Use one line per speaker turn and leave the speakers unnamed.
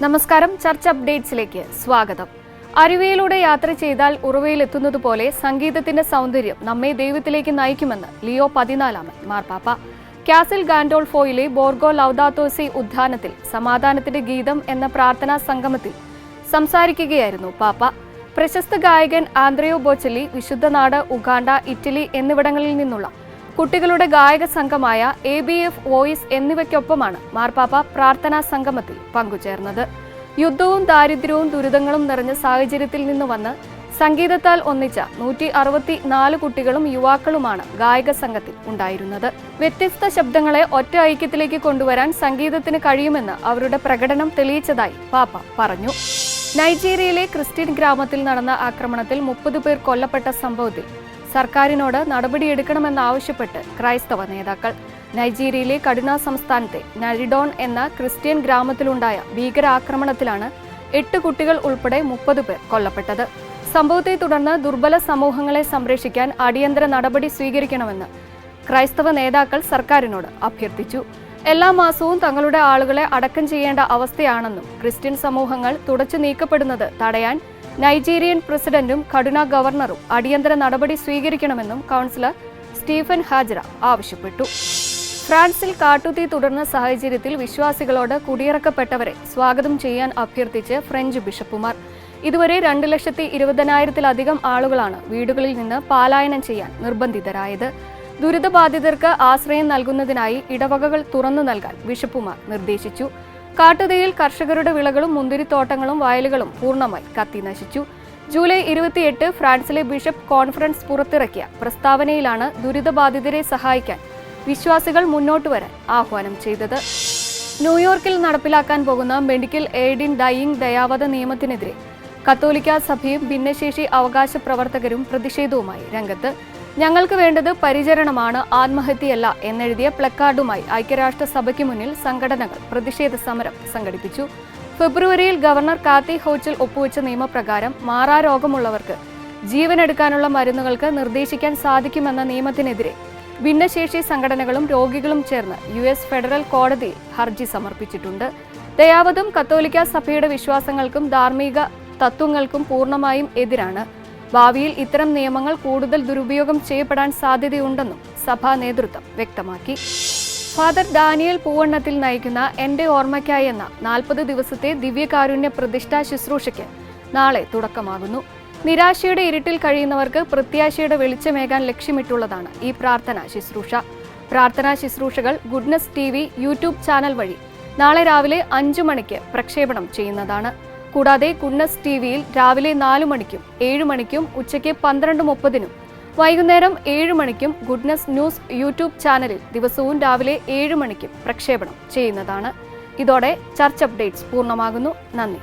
നമസ്കാരം, ചർച്ച അപ്ഡേറ്റ്സിലേക്ക് സ്വാഗതം. അരുവിയിലൂടെ യാത്ര ചെയ്താൽ ഉറവയിലെത്തുന്നതുപോലെ സംഗീതത്തിന്റെ സൗന്ദര്യം നമ്മെ ദൈവത്തിലേക്ക് നയിക്കുമെന്ന് ലിയോ 14 മാർപ്പാപ്പ. കാസിൽ ഗാൻഡോൾഫോയിലെ ബോർഗോ ലൗദാത്തോസി ഉദ്യാനത്തിൽ സമാധാനത്തിന്റെ ഗീതം എന്ന പ്രാർത്ഥനാ സംഗമത്തിൽ സംസാരിക്കുകയായിരുന്നു പാപ്പ. പ്രശസ്ത ഗായകൻ ആന്ത്രയോ ബോച്ചെല്ലി, വിശുദ്ധനാട് ഉഗാണ്ട, ഇറ്റലി എന്നിവിടങ്ങളിൽ നിന്നുള്ള കുട്ടികളുടെ ഗായക സംഘമായ ABF വോയിസ് എന്നിവയ്ക്കൊപ്പമാണ് മാർപ്പാപ്പ പ്രാർത്ഥനാ സംഗമത്തിൽ പങ്കുചേർന്നത്. യുദ്ധവും ദാരിദ്ര്യവും ദുരിതങ്ങളും നിറഞ്ഞ സാഹചര്യത്തിൽ നിന്ന് വന്ന് സംഗീതത്താൽ ഒന്നിച്ച 164 കുട്ടികളും യുവാക്കളുമാണ് ഗായക സംഘത്തിൽ ഉണ്ടായിരുന്നത്. വ്യത്യസ്ത ശബ്ദങ്ങളെ ഒറ്റ ഐക്യത്തിലേക്ക് കൊണ്ടുവരാൻ സംഗീതത്തിന് കഴിയുമെന്ന് അവരുടെ പ്രകടനം തെളിയിച്ചതായി പാപ്പ പറഞ്ഞു. നൈജീരിയയിലെ ക്രിസ്ത്യൻ ഗ്രാമത്തിൽ നടന്ന ആക്രമണത്തിൽ 30 പേർ കൊല്ലപ്പെട്ട സംഭവത്തിൽ സർക്കാരിനോട് നടപടിയെടുക്കണമെന്നാവശ്യപ്പെട്ട് ക്രൈസ്തവ നേതാക്കൾ. നൈജീരിയയിലെ കടുന സംസ്ഥാനത്തെ നരിഡോൺ എന്ന ക്രിസ്ത്യൻ ഗ്രാമത്തിലുണ്ടായ ഭീകരാക്രമണത്തിലാണ് 8 കുട്ടികൾ ഉൾപ്പെടെ 30 പേർ കൊല്ലപ്പെട്ടത്. സംഭവത്തെ തുടർന്ന് ദുർബല സമൂഹങ്ങളെ സംരക്ഷിക്കാൻ അടിയന്തര നടപടി സ്വീകരിക്കണമെന്ന് ക്രൈസ്തവ നേതാക്കൾ സർക്കാരിനോട് അഭ്യർത്ഥിച്ചു. എല്ലാ മാസവും തങ്ങളുടെ ആളുകളെ അടക്കം ചെയ്യേണ്ട അവസ്ഥയാണെന്നും ക്രിസ്ത്യൻ സമൂഹങ്ങൾ തുടച്ചു നീക്കപ്പെടുന്നത് തടയാൻ നൈജീരിയൻ പ്രസിഡന്റും കടുന ഗവർണറും അടിയന്തര നടപടി സ്വീകരിക്കണമെന്നും കൗൺസിലർ സ്റ്റീഫൻ ഹാജറ ആവശ്യപ്പെട്ടു. ഫ്രാൻസിൽ കാട്ടുതീ തുടർന്ന സാഹചര്യത്തിൽ വിശ്വാസികളോട് കുടിയിറക്കപ്പെട്ടവരെ സ്വാഗതം ചെയ്യാൻ അഭ്യർത്ഥിച്ച് ഫ്രഞ്ച് ബിഷപ്പുമാർ. ഇതുവരെ 2,20,000-ലധികം ആളുകളാണ് വീടുകളിൽ നിന്ന് പലായനം ചെയ്യാൻ നിർബന്ധിതരായത്. ദുരിതബാധിതർക്ക് ആശ്രയം നൽകുന്നതിനായി ഇടവകകൾ തുറന്നു നൽകാൻ ബിഷപ്പുമാർ നിർദ്ദേശിച്ചു. കാട്ടുതീയിൽ കർഷകരുടെ വിളകളും മുന്തിരിത്തോട്ടങ്ങളും വയലുകളും പൂർണ്ണമായി കത്തിനശിച്ചു. ജൂലൈ 28 ഫ്രാൻസിലെ ബിഷപ്പ് കോൺഫറൻസ് പുറത്തിറക്കിയ പ്രസ്താവനയിലാണ് ദുരിതബാധിതരെ സഹായിക്കാൻ വിശ്വാസികൾ മുന്നോട്ട് വരാൻ ആഹ്വാനം ചെയ്തത്. ന്യൂയോർക്കിൽ നടപ്പിലാക്കാൻ പോകുന്ന മെഡിക്കൽ എയ്ഡ് ഇൻ ഡൈയിങ് ദയാവധ നിയമത്തിനെതിരെ കത്തോലിക്ക സഭയും ഭിന്നശേഷി അവകാശ പ്രവർത്തകരും പ്രതിഷേധവുമായി രംഗത്ത്. ഞങ്ങൾക്ക് വേണ്ടത് പരിചരണമാണ്, ആത്മഹത്യയല്ല എന്നെഴുതിയ പ്ലക്കാർഡുമായി ഐക്യരാഷ്ട്രസഭയ്ക്ക് മുന്നിൽ സംഘടനകൾ പ്രതിഷേധ സമരം സംഘടിപ്പിച്ചു. ഫെബ്രുവരിയിൽ ഗവർണർ കാത്തി ഹോച്ചിൽ ഒപ്പുവെച്ച നിയമപ്രകാരം മാറാരോഗമുള്ളവർക്ക് ജീവനെടുക്കാനുള്ള മരുന്നുകൾക്ക് നിർദ്ദേശിക്കാൻ സാധിക്കുമെന്ന നിയമത്തിനെതിരെ ഭിന്നശേഷി സംഘടനകളും രോഗികളും ചേർന്ന് US ഫെഡറൽ കോടതിയിൽ ഹർജി സമർപ്പിച്ചിട്ടുണ്ട്. ദയാവധം കത്തോലിക്ക സഭയുടെ വിശ്വാസങ്ങൾക്കും ധാർമ്മിക തത്വങ്ങൾക്കും പൂർണ്ണമായും എതിരാണ്. ഭാവിയിൽ ഇത്തരം നിയമങ്ങൾ കൂടുതൽ ദുരുപയോഗം ചെയ്യപ്പെടാൻ സാധ്യതയുണ്ടെന്നും സഭാ നേതൃത്വം വ്യക്തമാക്കി. ഫാദർ ഡാനിയൽ പൂവണ്ണത്തിൽ നയിക്കുന്ന എന്റെ ഓർമ്മയ്ക്കായി എന്ന 40 ദിവസത്തെ ദിവ്യകാരുണ്യ പ്രതിഷ്ഠാ ശുശ്രൂഷയ്ക്ക് നാളെ തുടക്കമാകുന്നു. നിരാശയുടെ ഇരുട്ടിൽ കഴിയുന്നവർക്ക് പ്രത്യാശയുടെ വെളിച്ചമേകാൻ ലക്ഷ്യമിട്ടുള്ളതാണ് ഈ പ്രാർത്ഥനാ ശുശ്രൂഷ. പ്രാർത്ഥനാ ശുശ്രൂഷകൾ ഗുഡ്നസ് TV യൂട്യൂബ് ചാനൽ വഴി നാളെ രാവിലെ 5 മണിക്ക് പ്രക്ഷേപണം ചെയ്യുന്നതാണ്. കൂടാതെ ഗുഡ്നസ് TVയിൽ രാവിലെ 4 മണിക്കും 7 മണിക്കും ഉച്ചയ്ക്ക് 12:30-നും വൈകുന്നേരം 7 മണിക്കും ഗുഡ്നസ് ന്യൂസ് യൂട്യൂബ് ചാനലിൽ ദിവസവും രാവിലെ 7 മണിക്കും പ്രക്ഷേപണം ചെയ്യുന്നതാണ്. ഇതോടെ ചർച്ച് അപ്ഡേറ്റ്സ് പൂർണ്ണമാകുന്നു. നന്ദി.